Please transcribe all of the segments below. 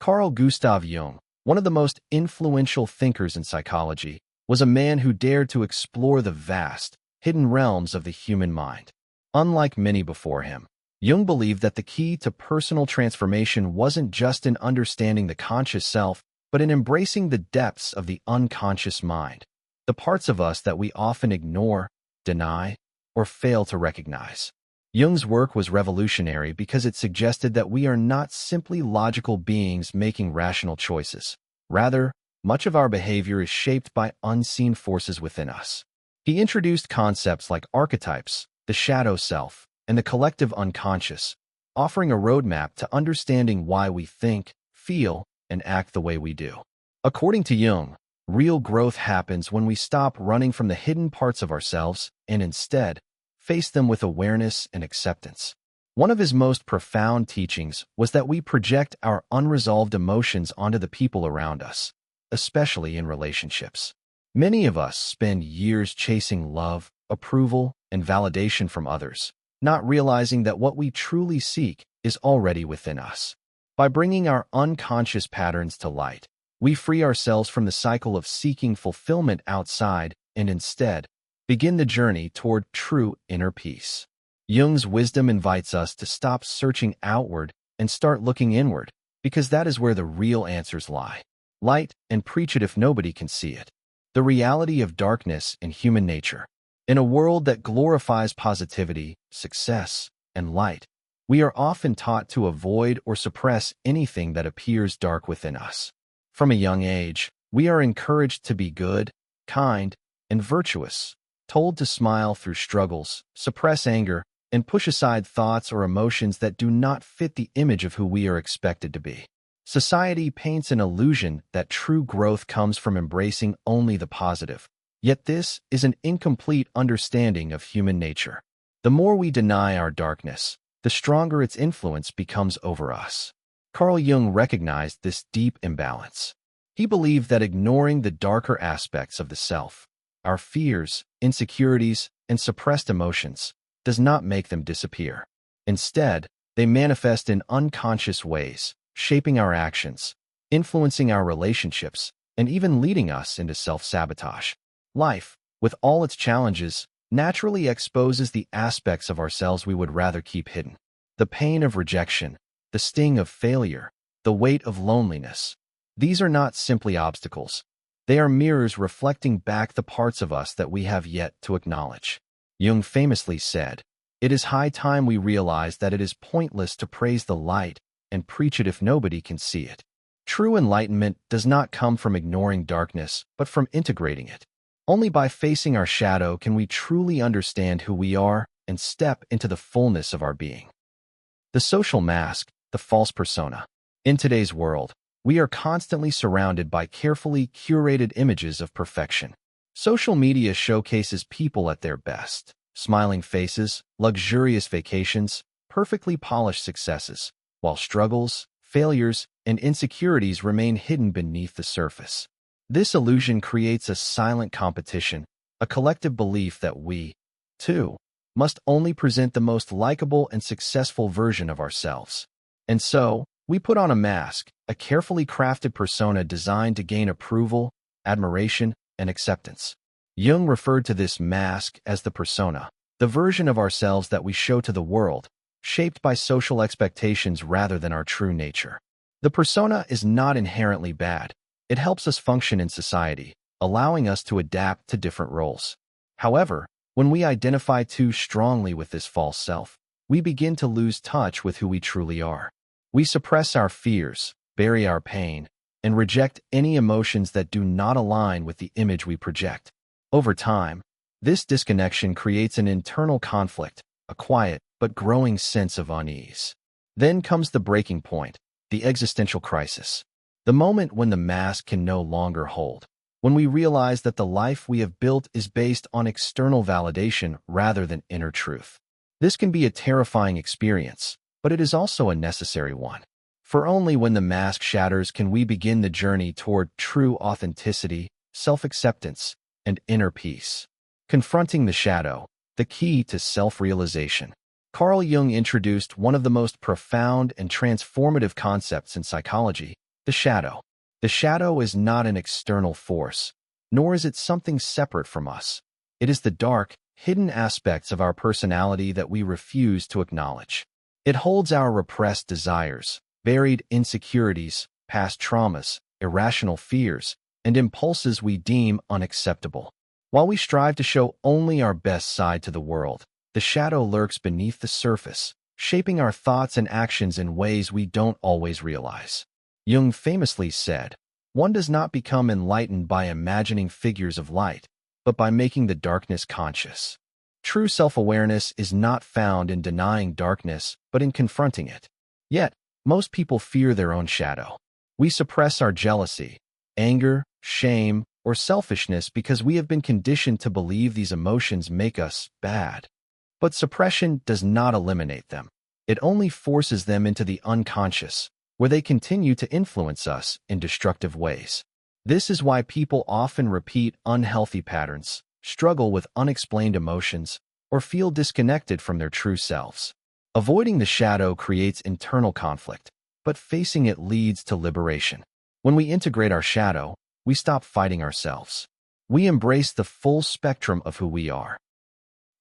Carl Gustav Jung, one of the most influential thinkers in psychology, was a man who dared to explore the vast, hidden realms of the human mind. Unlike many before him, Jung believed that the key to personal transformation wasn't just in understanding the conscious self, but in embracing the depths of the unconscious mind, the parts of us that we often ignore, deny, or fail to recognize. Jung's work was revolutionary because it suggested that we are not simply logical beings making rational choices. Rather, much of our behavior is shaped by unseen forces within us. He introduced concepts like archetypes, the shadow self, and the collective unconscious, offering a roadmap to understanding why we think, feel, and act the way we do. According to Jung, real growth happens when we stop running from the hidden parts of ourselves and instead face them with awareness and acceptance. One of his most profound teachings was that we project our unresolved emotions onto the people around us, especially in relationships. Many of us spend years chasing love, approval, and validation from others, not realizing that what we truly seek is already within us. By bringing our unconscious patterns to light, we free ourselves from the cycle of seeking fulfillment outside and instead begin the journey toward true inner peace. Jung's wisdom invites us to stop searching outward and start looking inward, because that is where the real answers lie. Light, and preach it if nobody can see it. The reality of darkness in human nature. In a world that glorifies positivity, success, and light, we are often taught to avoid or suppress anything that appears dark within us. From a young age, we are encouraged to be good, kind, and virtuous, told to smile through struggles, suppress anger, and push aside thoughts or emotions that do not fit the image of who we are expected to be. Society paints an illusion that true growth comes from embracing only the positive, yet this is an incomplete understanding of human nature. The more we deny our darkness, the stronger its influence becomes over us. Carl Jung recognized this deep imbalance. He believed that ignoring the darker aspects of the self, our fears, insecurities, and suppressed emotions, does not make them disappear. Instead, they manifest in unconscious ways, shaping our actions, influencing our relationships, and even leading us into self-sabotage. Life, with all its challenges, naturally exposes the aspects of ourselves we would rather keep hidden. The pain of rejection, the sting of failure, the weight of loneliness. These are not simply obstacles. They are mirrors reflecting back the parts of us that we have yet to acknowledge. Jung famously said, "It is high time we realize that it is pointless to praise the light and preach it if nobody can see it." True enlightenment does not come from ignoring darkness, but from integrating it. Only by facing our shadow can we truly understand who we are and step into the fullness of our being. The social mask, the false persona. In today's world, we are constantly surrounded by carefully curated images of perfection. Social media showcases people at their best: smiling faces, luxurious vacations, perfectly polished successes, while struggles, failures, and insecurities remain hidden beneath the surface. This illusion creates a silent competition, a collective belief that we, too, must only present the most likable and successful version of ourselves. And so, we put on a mask, a carefully crafted persona designed to gain approval, admiration, and acceptance. Jung referred to this mask as the persona, the version of ourselves that we show to the world, shaped by social expectations rather than our true nature. The persona is not inherently bad. It helps us function in society, allowing us to adapt to different roles. However, when we identify too strongly with this false self, we begin to lose touch with who we truly are. We suppress our fears, bury our pain, and reject any emotions that do not align with the image we project. Over time, this disconnection creates an internal conflict, a quiet but growing sense of unease. Then comes the breaking point, the existential crisis. The moment when the mask can no longer hold. When we realize that the life we have built is based on external validation rather than inner truth. This can be a terrifying experience, but it is also a necessary one. For only when the mask shatters can we begin the journey toward true authenticity, self-acceptance, and inner peace. Confronting the shadow, the key to self-realization. Carl Jung introduced one of the most profound and transformative concepts in psychology, The shadow. The shadow is not an external force, nor is it something separate from us. It is the dark, hidden aspects of our personality that we refuse to acknowledge. It holds our repressed desires, buried insecurities, past traumas, irrational fears, and impulses we deem unacceptable. While we strive to show only our best side to the world, the shadow lurks beneath the surface, shaping our thoughts and actions in ways we don't always realize. Jung famously said, "One does not become enlightened by imagining figures of light, but by making the darkness conscious." True self-awareness is not found in denying darkness, but in confronting it. Yet, most people fear their own shadow. We suppress our jealousy, anger, shame, or selfishness because we have been conditioned to believe these emotions make us bad. But suppression does not eliminate them. It only forces them into the unconscious, where they continue to influence us in destructive ways. This is why people often repeat unhealthy patterns, struggle with unexplained emotions, or feel disconnected from their true selves. Avoiding the shadow creates internal conflict, but facing it leads to liberation. When we integrate our shadow, we stop fighting ourselves. We embrace the full spectrum of who we are.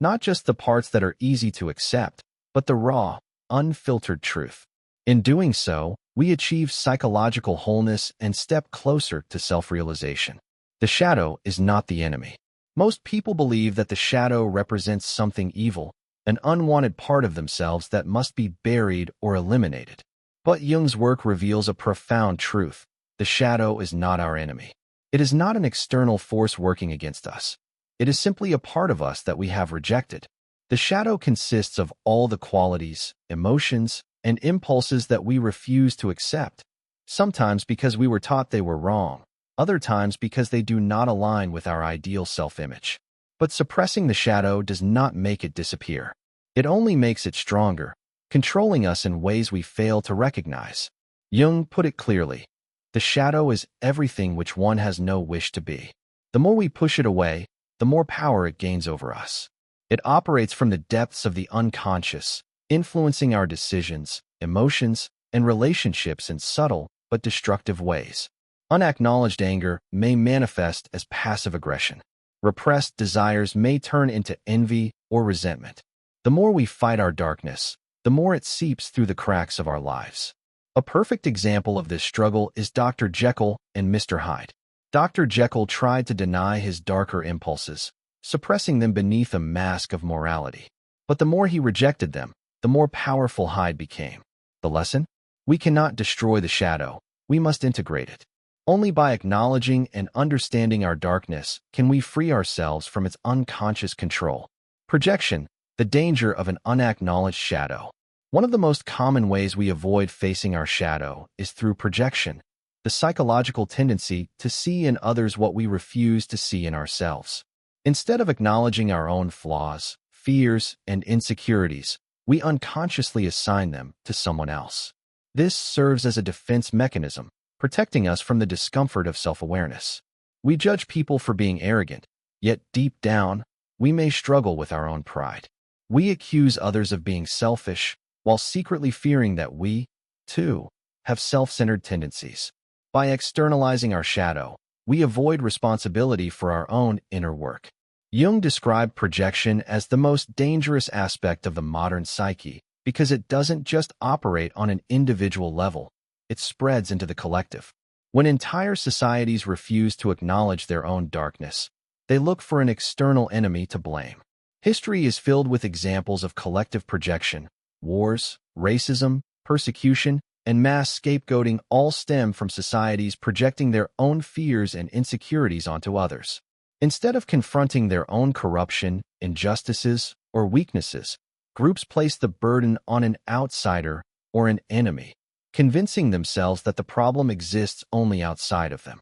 Not just the parts that are easy to accept, but the raw, unfiltered truth. In doing so, we achieve psychological wholeness and step closer to self-realization. The shadow is not the enemy. Most people believe that the shadow represents something evil, an unwanted part of themselves that must be buried or eliminated. But Jung's work reveals a profound truth. The shadow is not our enemy. It is not an external force working against us. It is simply a part of us that we have rejected. The shadow consists of all the qualities, emotions, and impulses that we refuse to accept, sometimes because we were taught they were wrong, other times because they do not align with our ideal self-image. But suppressing the shadow does not make it disappear. It only makes it stronger, controlling us in ways we fail to recognize. Jung put it clearly, "The shadow is everything which one has no wish to be." The more we push it away, the more power it gains over us. It operates from the depths of the unconscious, influencing our decisions, emotions, and relationships in subtle but destructive ways. Unacknowledged anger may manifest as passive aggression. Repressed desires may turn into envy or resentment. The more we fight our darkness, the more it seeps through the cracks of our lives. A perfect example of this struggle is Dr. Jekyll and Mr. Hyde. Dr. Jekyll tried to deny his darker impulses, suppressing them beneath a mask of morality. But the more he rejected them, the more powerful Hyde became. The lesson? We cannot destroy the shadow, we must integrate it. Only by acknowledging and understanding our darkness can we free ourselves from its unconscious control. Projection, the danger of an unacknowledged shadow. One of the most common ways we avoid facing our shadow is through projection, the psychological tendency to see in others what we refuse to see in ourselves. Instead of acknowledging our own flaws, fears, and insecurities, we unconsciously assign them to someone else. This serves as a defense mechanism, protecting us from the discomfort of self-awareness. We judge people for being arrogant, yet deep down, we may struggle with our own pride. We accuse others of being selfish, while secretly fearing that we, too, have self-centered tendencies. By externalizing our shadow, we avoid responsibility for our own inner work. Jung described projection as the most dangerous aspect of the modern psyche because it doesn't just operate on an individual level, it spreads into the collective. When entire societies refuse to acknowledge their own darkness, they look for an external enemy to blame. History is filled with examples of collective projection. Wars, racism, persecution, and mass scapegoating all stem from societies projecting their own fears and insecurities onto others. Instead of confronting their own corruption, injustices, or weaknesses, groups place the burden on an outsider or an enemy, convincing themselves that the problem exists only outside of them.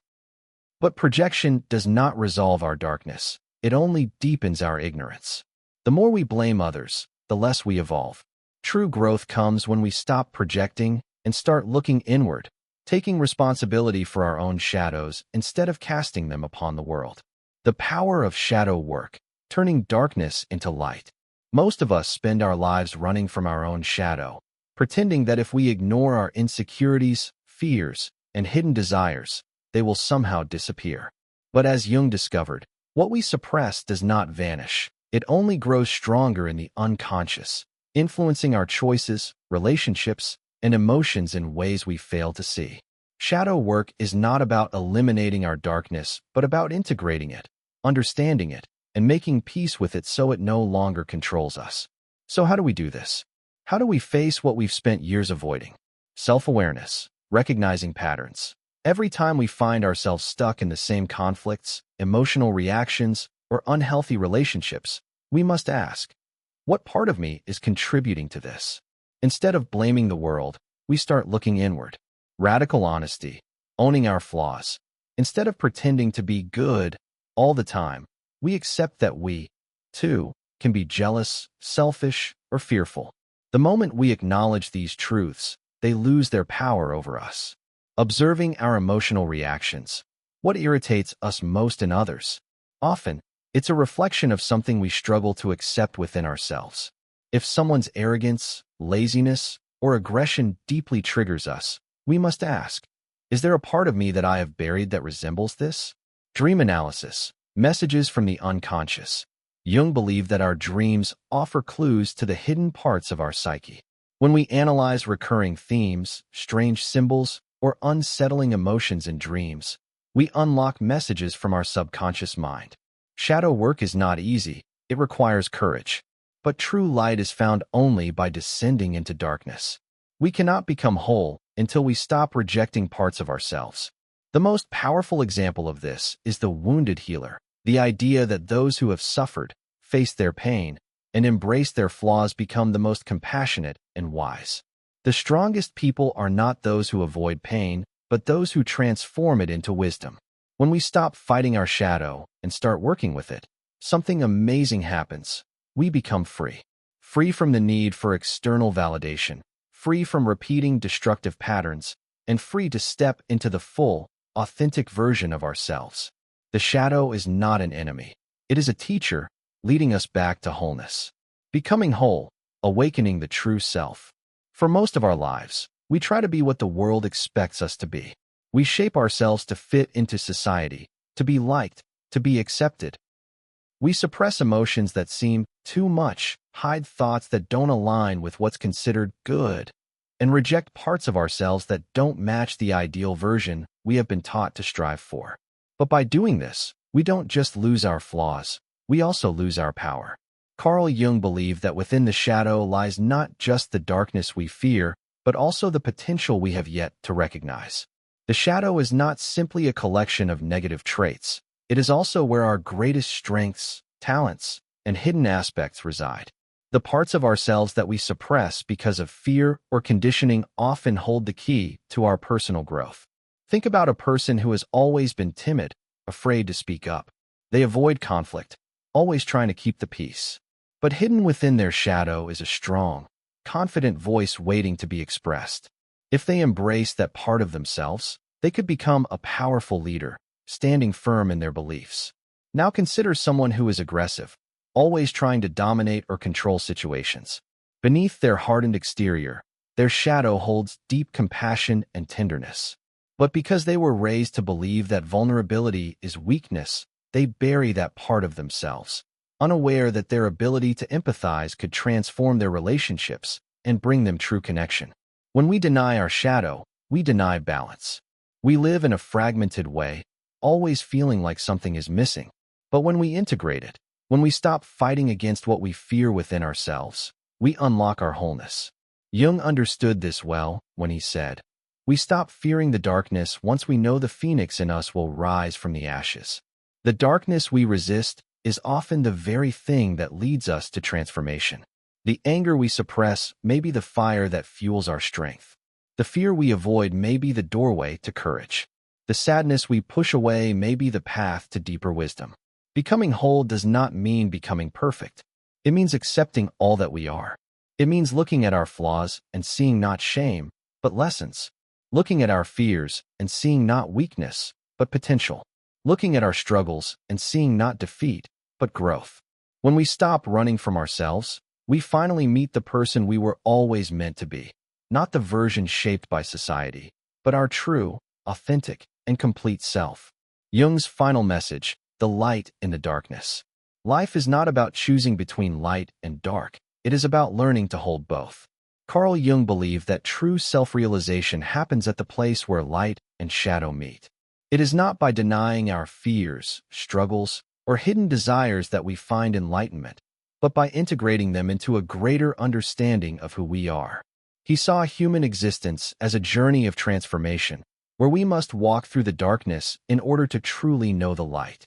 But projection does not resolve our darkness. It only deepens our ignorance. The more we blame others, the less we evolve. True growth comes when we stop projecting and start looking inward, taking responsibility for our own shadows instead of casting them upon the world. The power of shadow work, turning darkness into light. Most of us spend our lives running from our own shadow, pretending that if we ignore our insecurities, fears, and hidden desires, they will somehow disappear. But as Jung discovered, what we suppress does not vanish. It only grows stronger in the unconscious, influencing our choices, relationships, and emotions in ways we fail to see. Shadow work is not about eliminating our darkness, but about integrating it, understanding it, and making peace with it so it no longer controls us. So how do we do this? How do we face what we've spent years avoiding? Self-awareness, recognizing patterns. Every time we find ourselves stuck in the same conflicts, emotional reactions, or unhealthy relationships, we must ask, what part of me is contributing to this? Instead of blaming the world, we start looking inward. Radical honesty, owning our flaws. Instead of pretending to be good all the time, we accept that we, too, can be jealous, selfish, or fearful. The moment we acknowledge these truths, they lose their power over us. Observing our emotional reactions. What irritates us most in others? Often, it's a reflection of something we struggle to accept within ourselves. If someone's arrogance, laziness, or aggression deeply triggers us, we must ask, is there a part of me that I have buried that resembles this? Dream analysis. Messages from the unconscious. Jung believed that our dreams offer clues to the hidden parts of our psyche. When we analyze recurring themes, strange symbols, or unsettling emotions in dreams, we unlock messages from our subconscious mind. Shadow work is not easy, it requires courage. But true light is found only by descending into darkness. We cannot become whole until we stop rejecting parts of ourselves. The most powerful example of this is the wounded healer, the idea that those who have suffered, face their pain, and embrace their flaws become the most compassionate and wise. The strongest people are not those who avoid pain, but those who transform it into wisdom. When we stop fighting our shadow and start working with it, something amazing happens. We become free. Free from the need for external validation, free from repeating destructive patterns, and free to step into the full, authentic version of ourselves. The shadow is not an enemy. It is a teacher, leading us back to wholeness. Becoming whole, awakening the true self. For most of our lives, we try to be what the world expects us to be. We shape ourselves to fit into society, to be liked, to be accepted. We suppress emotions that seem too much, hide thoughts that don't align with what's considered good, and reject parts of ourselves that don't match the ideal version we have been taught to strive for. But by doing this, we don't just lose our flaws, we also lose our power. Carl Jung believed that within the shadow lies not just the darkness we fear, but also the potential we have yet to recognize. The shadow is not simply a collection of negative traits. It is also where our greatest strengths, talents, and hidden aspects reside. The parts of ourselves that we suppress because of fear or conditioning often hold the key to our personal growth. Think about a person who has always been timid, afraid to speak up. They avoid conflict, always trying to keep the peace. But hidden within their shadow is a strong, confident voice waiting to be expressed. If they embrace that part of themselves, they could become a powerful leader, standing firm in their beliefs. Now consider someone who is aggressive, always trying to dominate or control situations. Beneath their hardened exterior, their shadow holds deep compassion and tenderness. But because they were raised to believe that vulnerability is weakness, they bury that part of themselves, unaware that their ability to empathize could transform their relationships and bring them true connection. When we deny our shadow, we deny balance. We live in a fragmented way, always feeling like something is missing. But when we integrate it, when we stop fighting against what we fear within ourselves, we unlock our wholeness. Jung understood this well when he said, "We stop fearing the darkness once we know the phoenix in us will rise from the ashes." The darkness we resist is often the very thing that leads us to transformation. The anger we suppress may be the fire that fuels our strength. The fear we avoid may be the doorway to courage. The sadness we push away may be the path to deeper wisdom. Becoming whole does not mean becoming perfect. It means accepting all that we are. It means looking at our flaws and seeing not shame, but lessons. Looking at our fears and seeing not weakness, but potential. Looking at our struggles and seeing not defeat, but growth. When we stop running from ourselves, we finally meet the person we were always meant to be. Not the version shaped by society, but our true, authentic, and complete self. Jung's final message, the light in the darkness. Life is not about choosing between light and dark. It is about learning to hold both. Carl Jung believed that true self-realization happens at the place where light and shadow meet. It is not by denying our fears, struggles, or hidden desires that we find enlightenment, but by integrating them into a greater understanding of who we are. He saw human existence as a journey of transformation, where we must walk through the darkness in order to truly know the light.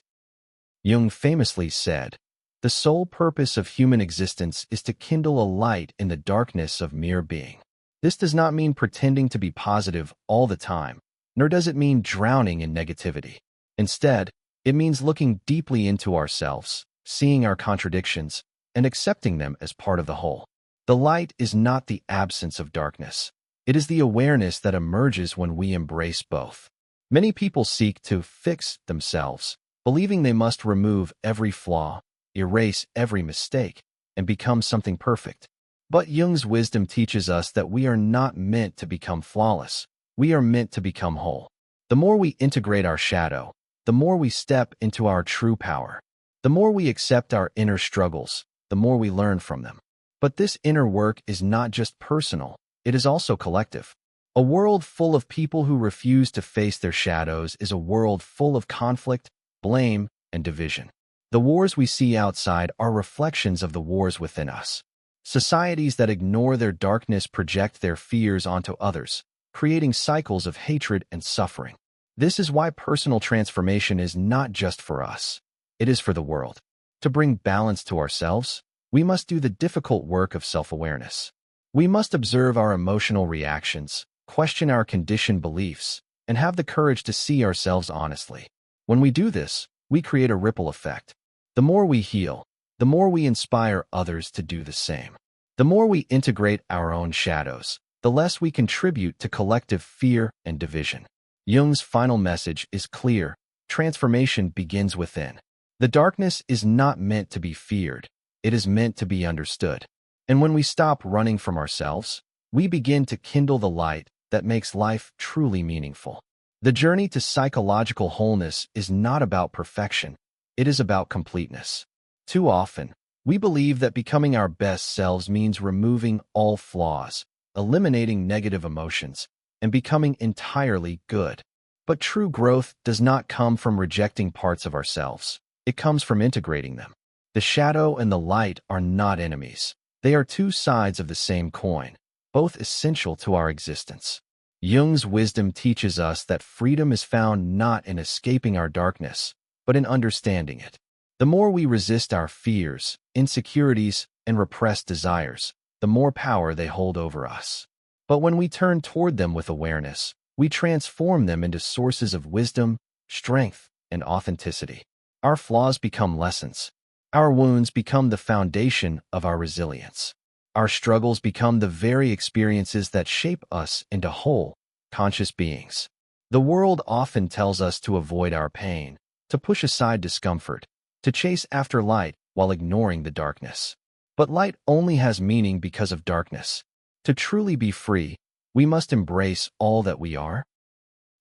Jung famously said, "The sole purpose of human existence is to kindle a light in the darkness of mere being." This does not mean pretending to be positive all the time, nor does it mean drowning in negativity. Instead, it means looking deeply into ourselves, seeing our contradictions, and accepting them as part of the whole. The light is not the absence of darkness. It is the awareness that emerges when we embrace both. Many people seek to fix themselves, believing they must remove every flaw, erase every mistake, and become something perfect. But Jung's wisdom teaches us that we are not meant to become flawless. We are meant to become whole. The more we integrate our shadow, the more we step into our true power. The more we accept our inner struggles, the more we learn from them. But this inner work is not just personal, it is also collective. A world full of people who refuse to face their shadows is a world full of conflict, blame, and division. The wars we see outside are reflections of the wars within us. Societies that ignore their darkness project their fears onto others, creating cycles of hatred and suffering. This is why personal transformation is not just for us. It is for the world. To bring balance to ourselves, we must do the difficult work of self-awareness. We must observe our emotional reactions, question our conditioned beliefs, and have the courage to see ourselves honestly. When we do this, we create a ripple effect. The more we heal, the more we inspire others to do the same. The more we integrate our own shadows, the less we contribute to collective fear and division. Jung's final message is clear: transformation begins within. The darkness is not meant to be feared, it is meant to be understood. And when we stop running from ourselves, we begin to kindle the light that makes life truly meaningful. The journey to psychological wholeness is not about perfection, it is about completeness. Too often, we believe that becoming our best selves means removing all flaws, eliminating negative emotions, and becoming entirely good. But true growth does not come from rejecting parts of ourselves. It comes from integrating them. The shadow and the light are not enemies. They are two sides of the same coin, both essential to our existence. Jung's wisdom teaches us that freedom is found not in escaping our darkness, but in understanding it. The more we resist our fears, insecurities, and repressed desires, the more power they hold over us. But when we turn toward them with awareness, we transform them into sources of wisdom, strength, and authenticity. Our flaws become lessons. Our wounds become the foundation of our resilience. Our struggles become the very experiences that shape us into whole, conscious beings. The world often tells us to avoid our pain, to push aside discomfort, to chase after light while ignoring the darkness. But light only has meaning because of darkness. To truly be free, we must embrace all that we are: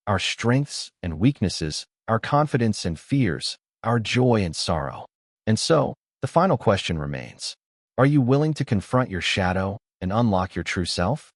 our strengths and weaknesses, our confidence and fears, our joy and sorrow. And so, the final question remains: are you willing to confront your shadow and unlock your true self?